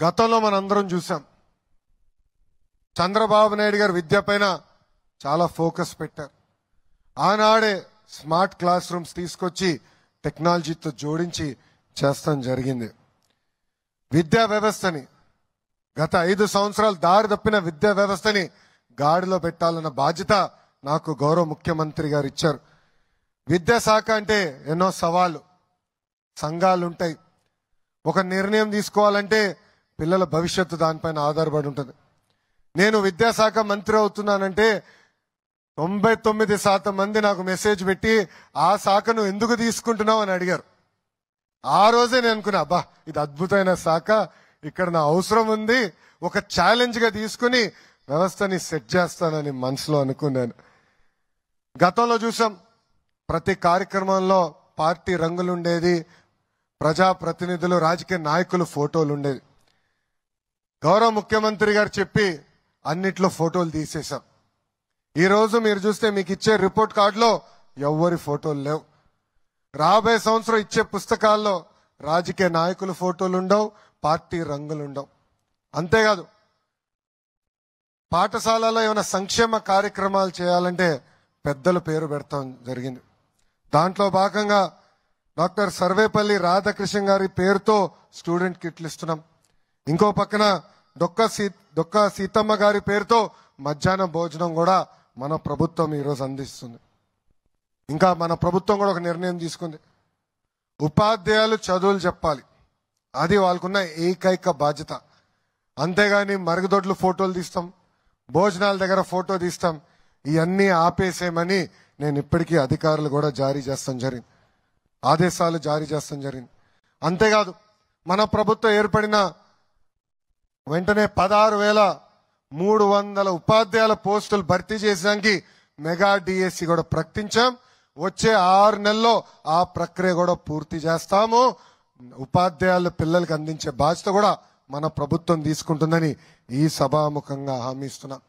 గతంలో మనందరం చూసాం, చంద్రబాబు నాయుడు గారు విద్య పైన చాలా ఫోకస్ పెట్టారు. ఆనాడే స్మార్ట్ క్లాస్ రూమ్స్ తీసుకొచ్చి టెక్నాలజీతో జోడించి చేస్తాం జరిగింది. విద్యా వ్యవస్థని గత 5 సంవత్సరాలు దారి తప్పిన విద్యా వ్యవస్థని గాడిలో పెట్టాలన్న బాధ్యత నాకు గౌరవ ముఖ్యమంత్రి గారు ఇచ్చారు. విద్యాశాఖ అంటే ఎన్నో సవాళ్ళు, సంఘాలు ఉంటాయి. ఒక నిర్ణయం తీసుకోవాలంటే పిల్లల భవిష్యత్తు దానిపైన ఆధారపడి ఉంటుంది. నేను విద్యాశాఖ మంత్రి అవుతున్నానంటే 99% మంది నాకు మెసేజ్ పెట్టి ఆ శాఖను ఎందుకు తీసుకుంటున్నావు అని అడిగారు. ఆ రోజే నేను అనుకున్నా, అబ్బా ఇది అద్భుతమైన శాఖ, ఇక్కడ నా అవసరం ఉంది, ఒక ఛాలెంజ్ గా తీసుకుని వ్యవస్థని సెట్ చేస్తానని మనసులో అనుకున్నాను. గతంలో చూసాం, ప్రతి కార్యక్రమంలో పార్టీ రంగులు ఉండేది, ప్రజాప్రతినిధులు రాజకీయ నాయకులు ఫోటోలు ఉండేది. గౌరవ ముఖ్యమంత్రి గారు చెప్పి అన్నిట్లో ఫోటోలు తీసేశాం. ఈ రోజు మీరు చూస్తే మీకు ఇచ్చే రిపోర్ట్ కార్డులో ఎవ్వరి ఫోటోలు లేవు. రాబోయే సంవత్సరం ఇచ్చే పుస్తకాల్లో రాజకీయ నాయకుల ఫోటోలు ఉండవు, పార్టీ రంగులు ఉండవు. అంతేకాదు, పాఠశాలలో ఏమైనా సంక్షేమ కార్యక్రమాలు చేయాలంటే పెద్దల పేరు పెడతాం జరిగింది. దాంట్లో భాగంగా డాక్టర్ సర్వేపల్లి రాధాకృష్ణ గారి పేరుతో స్టూడెంట్ కిట్లు ఇస్తున్నాం. ఇంకో పక్కన డొక్క సీతమ్మ గారి పేరుతో మధ్యాహ్న భోజనం కూడా మన ప్రభుత్వం ఈరోజు అందిస్తుంది. ఇంకా మన ప్రభుత్వం కూడా ఒక నిర్ణయం తీసుకుంది, ఉపాధ్యాయులు చదువులు చెప్పాలి, అది వాళ్ళకున్న ఏకైక బాధ్యత. అంతేగాని మరుగుదొడ్లు ఫోటోలు తీస్తాం, భోజనాల దగ్గర ఫోటో తీస్తాం, ఇవన్నీ ఆపేసేయమని నేను ఇప్పటికీ అధికారులు కూడా ఆదేశాలు జారీ చేస్తాం జరిగింది. అంతేకాదు, మన ప్రభుత్వం ఏర్పడిన వెంటనే 16,300 ఉపాధ్యాయుల పోస్టులు భర్తీ చేసడానికి మెగా డిఎస్సి కూడా ప్రకటించాం. వచ్చే 6 నెలల్లో ఆ ప్రక్రియ కూడా పూర్తి చేస్తాము. ఉపాధ్యాయుల పిల్లలకు అందించే బాధ్యత కూడా మన ప్రభుత్వం తీసుకుంటుందని ఈ సభాముఖంగా హామీ ఇస్తున్నాం.